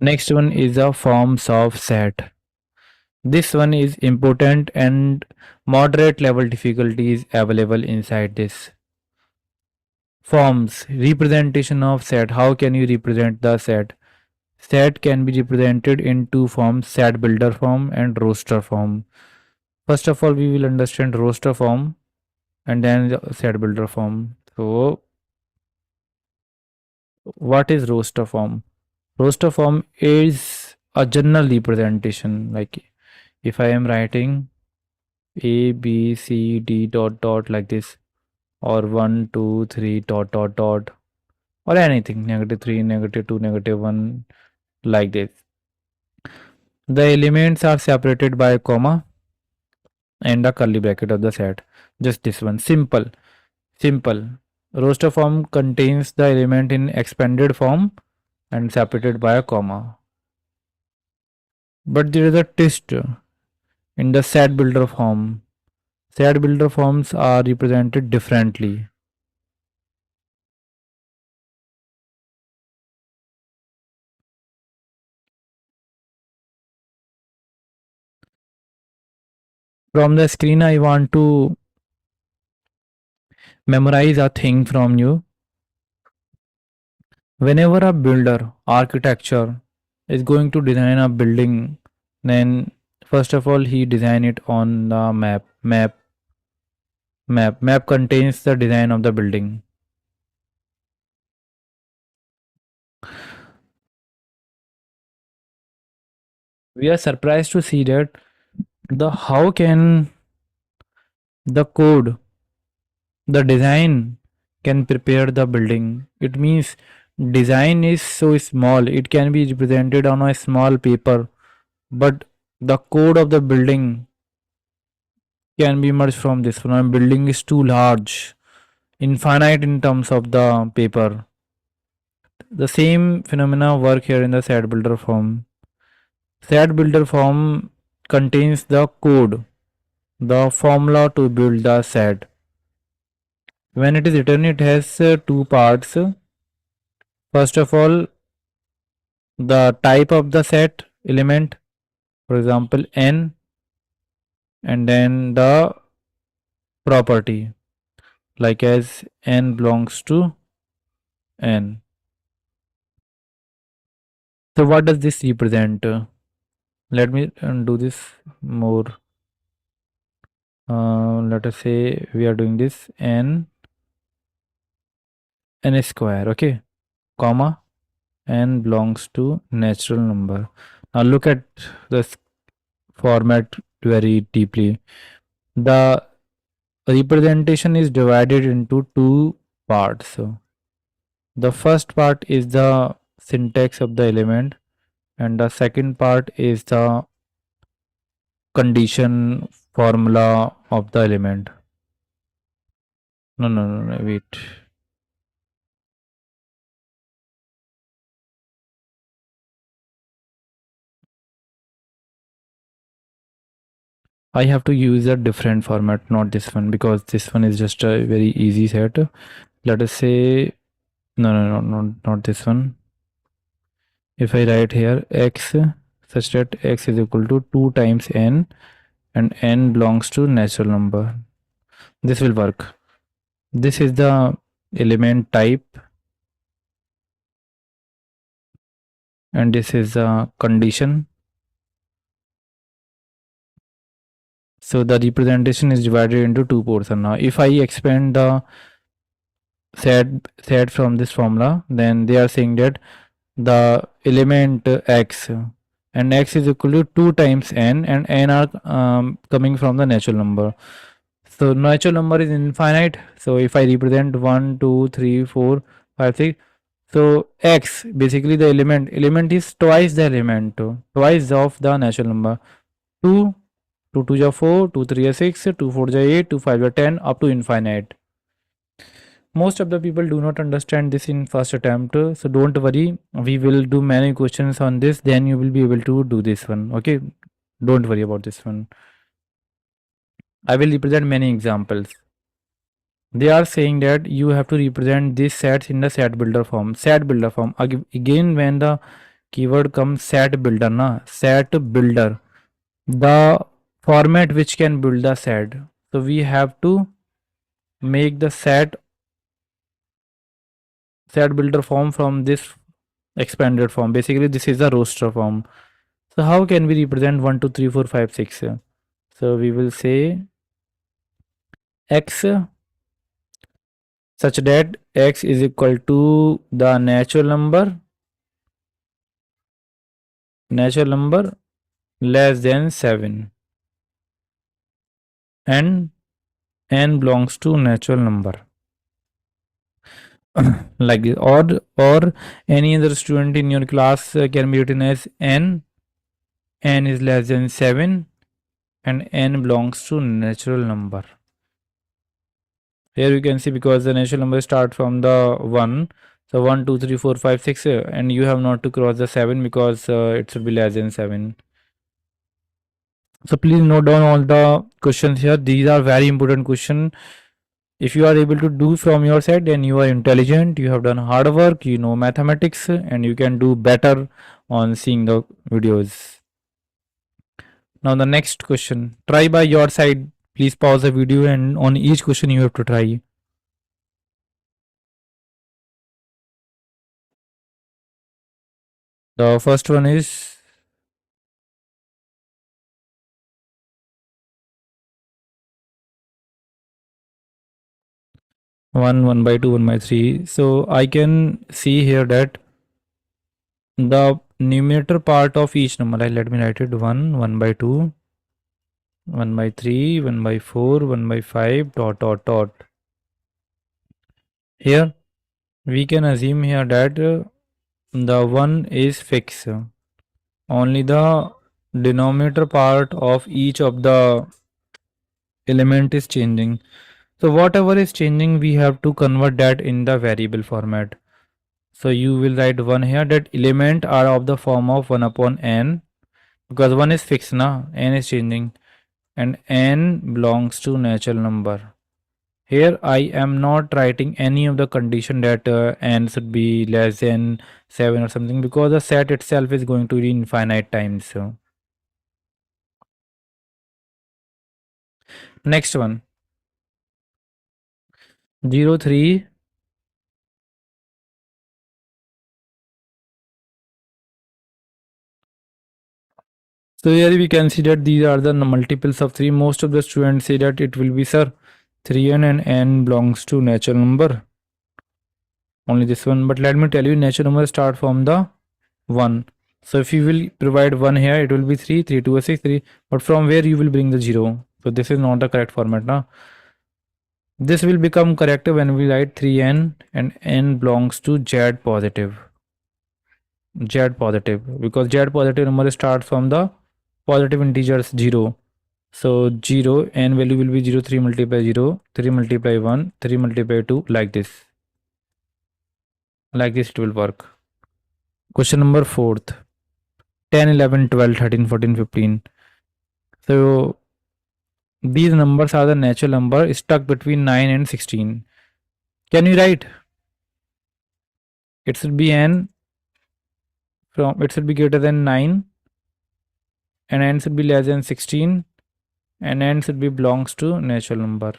Next one is the forms of set. This one is important and moderate level difficulty is available inside this. Forms, representation of set. How can you represent the set? Set can be represented in two forms, set builder form and roster form. First of all, we will understand roster form and then the set builder form. So, what is roster form? Roster form is a general representation. Like if I am writing A, B, C, D dot dot like this, or 1, 2, 3 dot dot dot, or anything, -3, -2, -1, like this. The elements are separated by a comma and a curly bracket of the set. Just this one. Simple. Simple. Roster form contains the element in expanded form and separated by a comma. But there is a twist in the set builder form. Set builder forms are represented differently. From the screen, I want to memorize a thing from you. Whenever a builder, architecture is going to design a building, then first of all he design it on the map. Map contains the design of the building. We are surprised to see that the how can the code, the design can prepare the building. It means design is so small, it can be represented on a small paper, but the code of the building can be merged from this one. Building is too large, infinite in terms of the paper. The same phenomena work here in the set builder form. Set builder form contains the code, the formula to build the set. When it is written, it has two parts. First of all, the type of the set element, for example, n, and then the property, like as n belongs to n. So, what does this represent? Let me do this more. Let us say we are doing this n square, okay, comma n belongs to natural number. Now look at this format very deeply. The representation is divided into two parts. So the first part is the syntax of the element, and the second part is the condition formula of the element. No, wait. I have to use a different format, not this one, because this one is just a very easy set. Let us say, no, not this one. If I write here x such that x is equal to 2 times n and n belongs to natural number, this will work. This is the element type and this is the condition. So the representation is divided into two portions. Now if I expand the set from this formula, then they are saying that the element x and x is equal to 2 times n and n are coming from the natural number. So natural number is infinite. So if I represent 1, 2, 3, 4, 5, 6, so x basically the element is twice the element, twice of the natural number. 2, 2 2 is 4, 2 3 is 6, 2 4 is 8, 2 5 is 10 up to infinite. Most of the people do not understand this in first attempt, so don't worry, we will do many questions on this, then you will be able to do this one. Okay, don't worry about this one. I will represent many examples. They are saying that you have to represent these sets in the set builder form. Set builder form again, when the keyword comes set builder na, set builder, the format which can build the set. So we have to make the set builder form from this expanded form. Basically this is the roster form. So how can we represent 1 2 3 4 5 6? So we will say x such that x is equal to the natural number less than 7, and n belongs to natural number. Like this, or any other student in your class can be written as n is less than 7 and n belongs to natural number. Here you can see, because the natural number start from the 1, so 1 2 3 4 5 6, and you have not to cross the 7 because it should be less than 7. So please note down all the questions here. These are very important questions. If you are able to do from your side, then you are intelligent, you have done hard work, you know mathematics, and you can do better on seeing the videos. Now the next question, try by your side. Please pause the video and on each question you have to try. The first one is one by 2, 1/3. So I can see here that the numerator part of each number, let me write it, 1/2, 1/3, 1/4, 1/5, dot dot dot. Here we can assume here that the 1 is fixed. Only the denominator part of each of the element is changing. So whatever is changing, we have to convert that in the variable format. So you will write 1 here, that element are of the form of 1 upon n, because 1 is fixed now, n is changing, and n belongs to natural number. Here I am not writing any of the condition that n should be less than 7 or something, because the set itself is going to be infinite times. So next one, 0 3. So here we can see that these are the multiples of 3. Most of the students say that it will be, sir, 3n and n belongs to natural number. Only this one. But let me tell you, natural number start from the 1. So if you will provide 1 here, it will be 3, 3 2 6, 3. But from where you will bring the 0? So this is not the correct format now. This will become correct when we write 3n and n belongs to z positive. Z positive, because Z positive number starts from the positive integers 0. So 0, n value will be 0, 3 multiply 0, 3 multiply 1, 3 multiply 2, like this. Like this it will work. Question number 4th. 10, 11, 12, 13, 14, 15. So these numbers are the natural number stuck between 9 and 16. Can you write? It should be n from, it should be greater than 9, and n should be less than 16, and n should be belongs to natural number.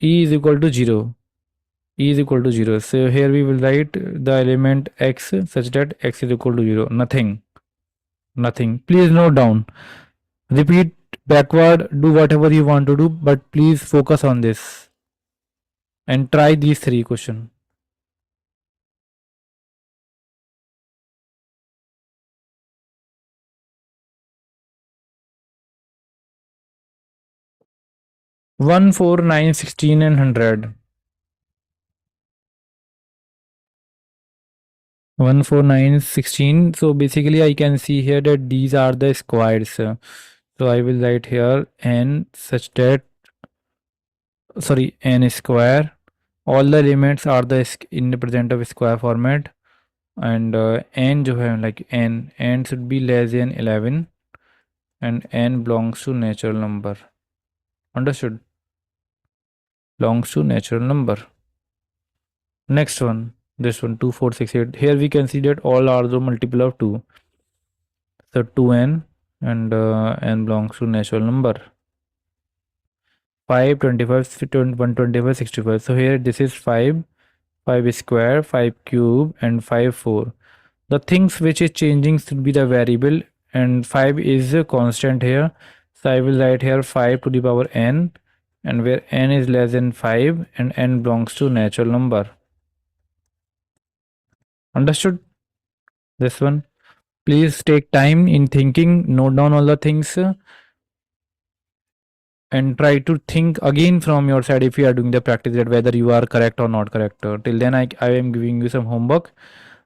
E is equal to 0. E is equal to 0. So here we will write the element x such that x is equal to 0. Nothing. Nothing. Please note down. Repeat backward. Do whatever you want to do, but please focus on this and try these 3 questions. One, 4, 9, 16 and 100. 1, 4, 9, 16. So basically I can see here that these are the squares. So I will write here n such that, sorry, n square. All the elements are the in the present of square format, and n जो है like n should be less than 11, and n belongs to natural number. Understood? Belongs to natural number. Next one, this one 2 4 6 8. Here we can see that all are the multiple of 2, so 2n, and n belongs to natural number. 5 25 125 65. So here this is 5 square, 5 cube, and 5 4. The things which is changing should be the variable, and 5 is a constant here, so I will write here 5 to the power n, and where n is less than 5 and n belongs to natural number. Understood this one? Please take time in thinking, note down all the things, and try to think again from your side if you are doing the practice, that whether you are correct or not correct. Till then I am giving you some homework.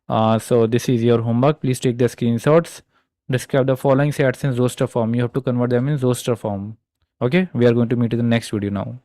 So this is your homework. Please take the screenshots. Describe the following sets in roster form. You have to convert them in roster form. Okay, we are going to meet in the next video now.